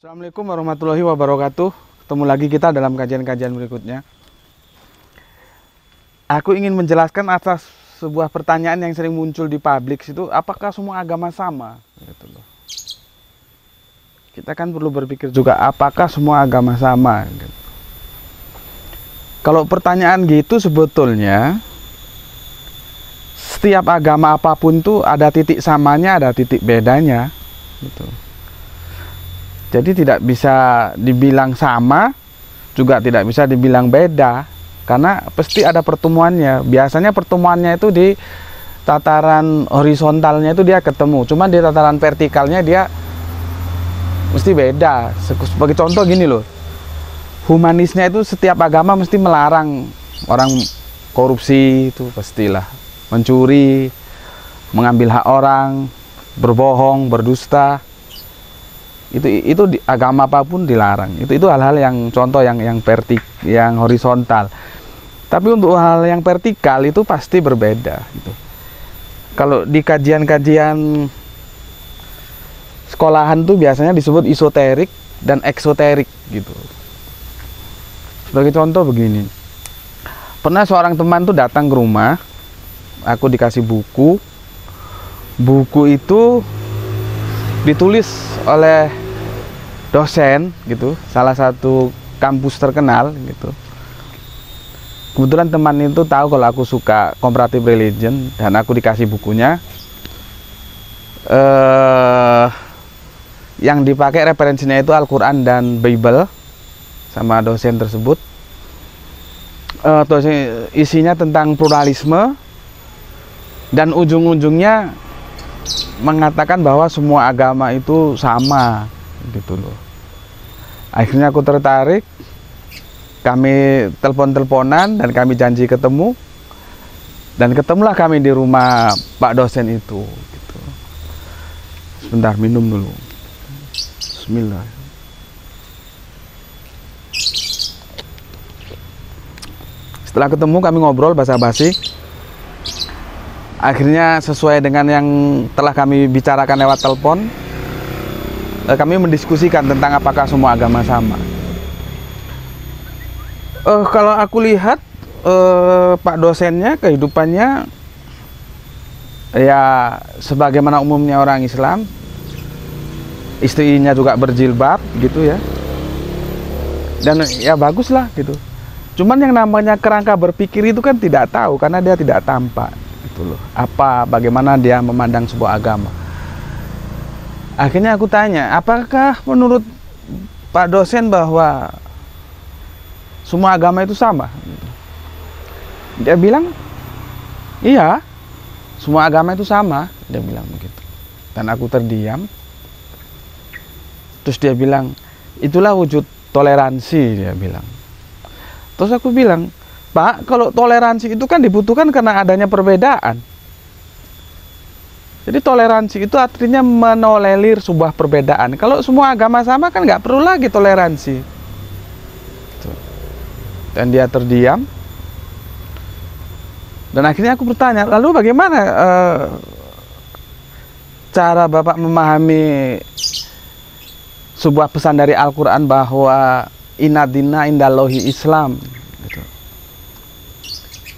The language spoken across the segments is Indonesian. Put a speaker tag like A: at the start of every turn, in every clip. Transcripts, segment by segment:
A: Assalamualaikum warahmatullahi wabarakatuh. Ketemu lagi kita dalam kajian-kajian berikutnya. Aku ingin menjelaskan atas sebuah pertanyaan yang sering muncul di publik itu, apakah semua agama sama? Gitu loh. Kita kan perlu berpikir juga, apakah semua agama sama? Gitu. Kalau pertanyaan gitu sebetulnya setiap agama apapun tuh ada titik samanya, ada titik bedanya. Gitu. Jadi tidak bisa dibilang sama, juga tidak bisa dibilang beda, karena pasti ada pertemuannya. Biasanya pertemuannya itu di tataran horizontalnya itu dia ketemu, cuma di tataran vertikalnya dia mesti beda. Sebagai contoh gini loh, humanisnya itu setiap agama mesti melarang orang korupsi, itu pastilah, mencuri, mengambil hak orang, berbohong, berdusta. Itu di agama apapun dilarang. Itu hal-hal yang contoh yang horizontal. Tapi untuk hal yang vertikal itu pasti berbeda gitu. Kalau di kajian-kajian sekolahan tuh biasanya disebut esoterik dan eksoterik gitu. Sebagai contoh begini, pernah seorang teman tuh datang ke rumah, aku dikasih buku. Buku itu ditulis oleh dosen gitu, salah satu kampus terkenal gitu. Kebetulan teman itu tahu kalau aku suka comparative religion dan aku dikasih bukunya. Yang dipakai referensinya itu Al-Quran dan Bible sama dosen tersebut. Isinya tentang pluralisme dan ujung-ujungnya mengatakan bahwa semua agama itu sama gitu loh. Akhirnya aku tertarik, kami telepon-teleponan dan kami janji ketemu, dan ketemulah kami di rumah Pak dosen itu gitu. Sebentar, minum dulu. Bismillah. Setelah ketemu kami ngobrol basa-basi. Akhirnya sesuai dengan yang telah kami bicarakan lewat telepon, kami mendiskusikan tentang apakah semua agama sama. Kalau aku lihat Pak dosennya, kehidupannya ya sebagaimana umumnya orang Islam, istrinya juga berjilbab gitu ya, dan ya baguslah gitu. Cuman yang namanya kerangka berpikir itu kan tidak tahu, karena dia tidak tampak. Bagaimana dia memandang sebuah agama. Akhirnya aku tanya, apakah menurut Pak dosen bahwa semua agama itu sama? Dia bilang, iya, semua agama itu sama. Dia bilang begitu. Dan aku terdiam. Terus dia bilang, itulah wujud toleransi, dia bilang. Terus aku bilang, Pak, kalau toleransi itu kan dibutuhkan karena adanya perbedaan. Jadi toleransi itu artinya menolerir sebuah perbedaan. Kalau semua agama sama kan nggak perlu lagi toleransi. Dan dia terdiam. Dan akhirnya aku bertanya, lalu bagaimana cara Bapak memahami sebuah pesan dari Al-Quran bahwa inna dina indallahi Islam, gitu.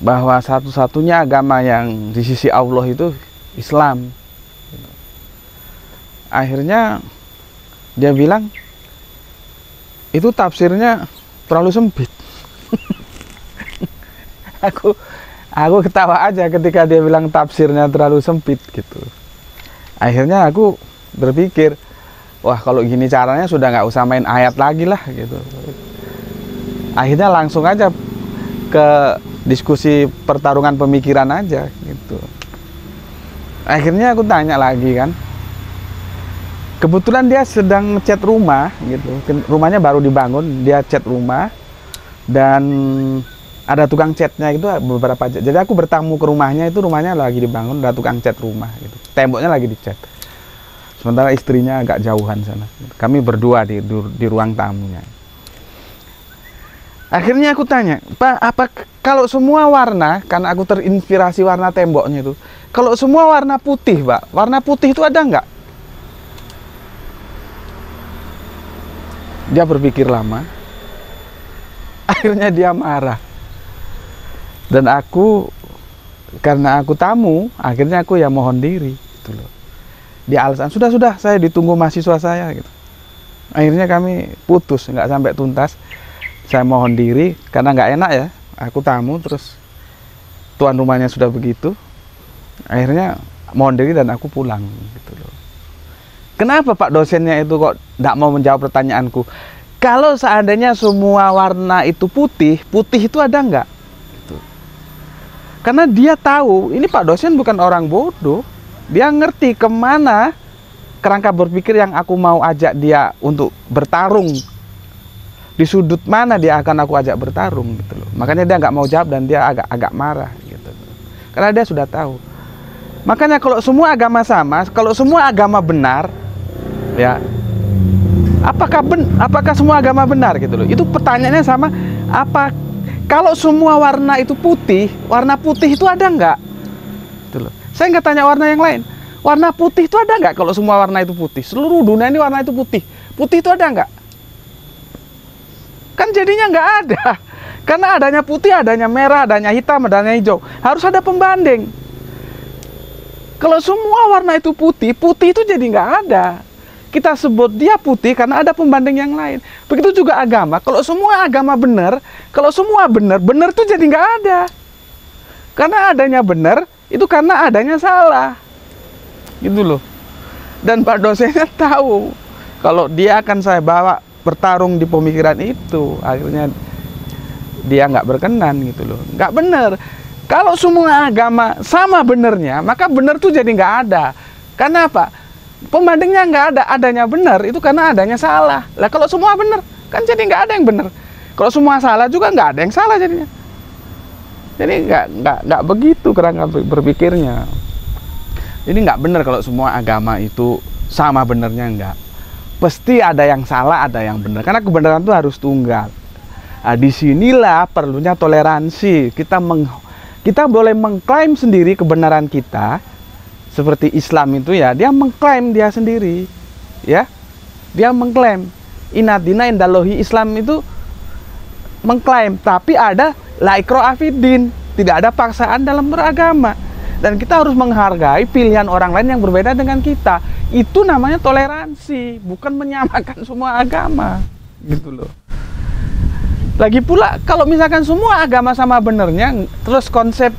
A: Bahwa satu-satunya agama yang di sisi Allah itu Islam. Akhirnya dia bilang, itu tafsirnya terlalu sempit. Aku ketawa aja ketika dia bilang tafsirnya terlalu sempit gitu. Akhirnya aku berpikir, wah kalau gini caranya sudah nggak usah main ayat lagi lah gitu. Akhirnya langsung aja ke diskusi pertarungan pemikiran aja gitu. Akhirnya aku tanya lagi kan. Kebetulan dia sedang ngecat rumah gitu. Rumahnya baru dibangun, dia cat rumah dan ada tukang catnya itu beberapa cat. Jadi aku bertamu ke rumahnya, itu rumahnya lagi dibangun, ada tukang cat rumah gitu. Temboknya lagi dicat. Sementara istrinya agak jauhan sana. Kami berdua di ruang tamunya. Akhirnya aku tanya, Pak, apa kalau semua warna, karena aku terinspirasi warna temboknya itu, kalau semua warna putih, Pak, warna putih itu ada nggak? dia berpikir lama, akhirnya dia marah. Dan aku, karena aku tamu, akhirnya aku ya mohon diri gitu loh. Dia alasan, sudah saya ditunggu mahasiswa saya gitu. Akhirnya kami putus, nggak sampai tuntas. Saya mohon diri karena nggak enak ya, aku tamu terus tuan rumahnya sudah begitu. Akhirnya mohon diri dan aku pulang gitu loh. Kenapa Pak dosennya itu kok nggak mau menjawab pertanyaanku? Kalau seandainya semua warna itu putih, putih itu ada nggak? Gitu. Karena dia tahu, ini Pak dosen bukan orang bodoh. Dia ngerti kemana kerangka berpikir yang aku mau ajak dia untuk bertarung. Di sudut mana dia akan aku ajak bertarung gitu loh. Makanya dia nggak mau jawab dan dia agak marah gitu. Karena dia sudah tahu. Makanya kalau semua agama sama, kalau semua agama benar, ya, apakah semua agama benar gitu loh? Itu pertanyaannya sama. Kalau semua warna itu putih, warna putih itu ada nggak? Gitu loh. Saya nggak tanya warna yang lain. Warna putih itu ada nggak? Kalau semua warna itu putih, seluruh dunia ini warna itu putih. Putih itu ada nggak? Kan jadinya nggak ada. Karena adanya putih, adanya merah, adanya hitam, adanya hijau. Harus ada pembanding. Kalau semua warna itu putih, putih itu jadi nggak ada. Kita sebut dia putih karena ada pembanding yang lain. Begitu juga agama. Kalau semua agama benar, kalau semua benar itu jadi nggak ada. Karena adanya benar, itu karena adanya salah. Gitu loh. Dan Pak dosennya tahu kalau dia akan saya bawa bertarung di pemikiran itu. Akhirnya dia nggak berkenan gitu loh. Nggak benar. Kalau semua agama sama benernya, maka benar tuh jadi nggak ada. Karena apa? Pembandingnya nggak ada, adanya benar itu karena adanya salah. Lah kalau semua benar, kan jadi nggak ada yang benar. Kalau semua salah juga nggak ada yang salah jadinya. Jadi nggak begitu kerangka berpikirnya. Jadi nggak benar kalau semua agama itu sama benernya, nggak. Pasti ada yang salah, ada yang benar. Karena kebenaran itu harus tunggal. Nah, disinilah perlunya toleransi. Kita boleh mengklaim sendiri kebenaran kita. Seperti Islam itu ya, dia mengklaim dia sendiri, ya, dia mengklaim inadina indalohi. Islam itu mengklaim, tapi ada la ikraha fiddin, tidak ada paksaan dalam beragama, dan kita harus menghargai pilihan orang lain yang berbeda dengan kita. Itu namanya toleransi, bukan menyamakan semua agama, gitu loh. Lagi pula kalau misalkan semua agama sama benernya, terus konsep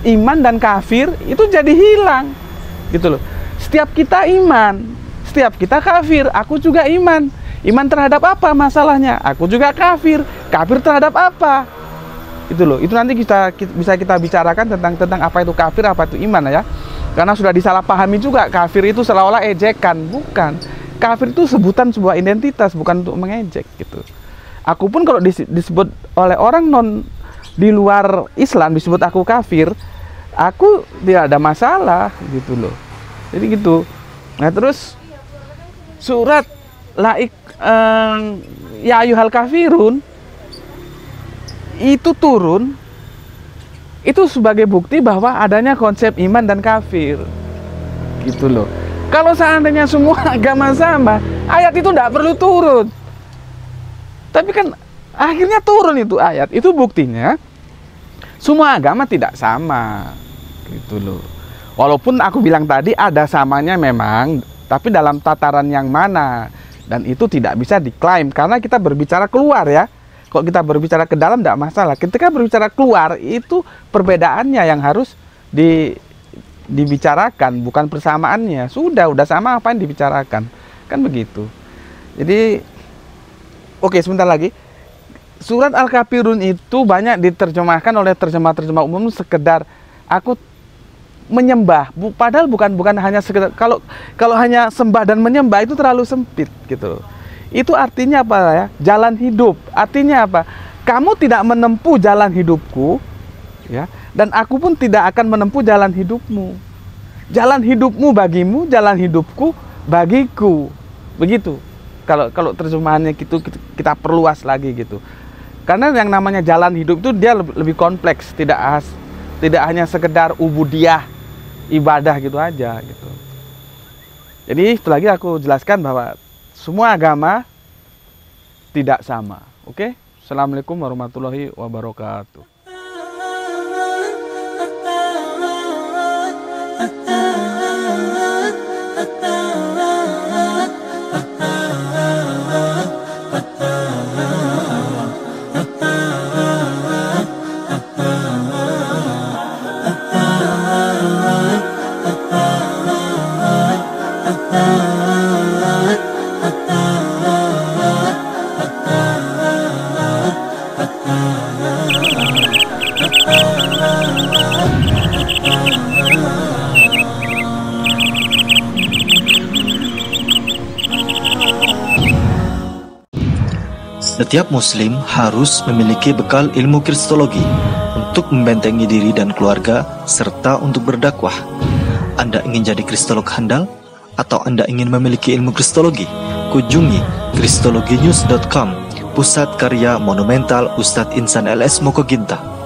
A: iman dan kafir itu jadi hilang. Gitu loh. Setiap kita iman, setiap kita kafir. Aku juga iman. Iman terhadap apa masalahnya? Aku juga kafir. Kafir terhadap apa? Itu loh. Itu nanti bisa kita bicarakan tentang apa itu kafir, apa itu iman ya. Karena sudah disalahpahami juga kafir itu seolah-olah ejekan, bukan. Kafir itu sebutan sebuah identitas, bukan untuk mengejek gitu. Aku pun kalau disebut oleh orang di luar Islam disebut aku kafir, aku tidak ada masalah gitu loh. Jadi gitu. Nah terus surat ya ayyuhal kafirun itu turun itu sebagai bukti bahwa adanya konsep iman dan kafir gitu loh. Kalau seandainya semua agama sama, ayat itu tidak perlu turun. Tapi kan akhirnya turun itu ayat. Itu buktinya semua agama tidak sama gitu loh. Walaupun aku bilang tadi ada samanya memang, tapi dalam tataran yang mana, dan itu tidak bisa diklaim karena kita berbicara keluar ya. Kalau kita berbicara ke dalam tidak masalah. Ketika berbicara keluar itu perbedaannya yang harus dibicarakan, bukan persamaannya. Sudah sama apa yang dibicarakan, kan begitu. Jadi oke, sebentar lagi. Surat Al-Kafirun itu banyak diterjemahkan oleh terjemah-terjemah umum sekedar aku menyembah. Padahal bukan hanya sekedar, kalau hanya sembah dan menyembah itu terlalu sempit gitu. Itu artinya apa ya? Jalan hidup. Artinya apa? Kamu tidak menempuh jalan hidupku, ya, dan aku pun tidak akan menempuh jalan hidupmu. Jalan hidupmu bagimu, jalan hidupku bagiku. Begitu. Kalau terjemahannya gitu kita perluas lagi gitu. Karena yang namanya jalan hidup itu dia lebih kompleks, tidak hanya sekedar ubudiyah, ibadah gitu aja gitu. Jadi setelah lagi aku jelaskan bahwa semua agama tidak sama. Oke? Assalamualaikum warahmatullahi wabarakatuh.
B: Setiap muslim harus memiliki bekal ilmu kristologi untuk membentengi diri dan keluarga serta untuk berdakwah. Anda ingin jadi kristolog handal atau Anda ingin memiliki ilmu kristologi? Kunjungi kristologinews.com, pusat karya monumental Ustadz Insan LS Mokoginta.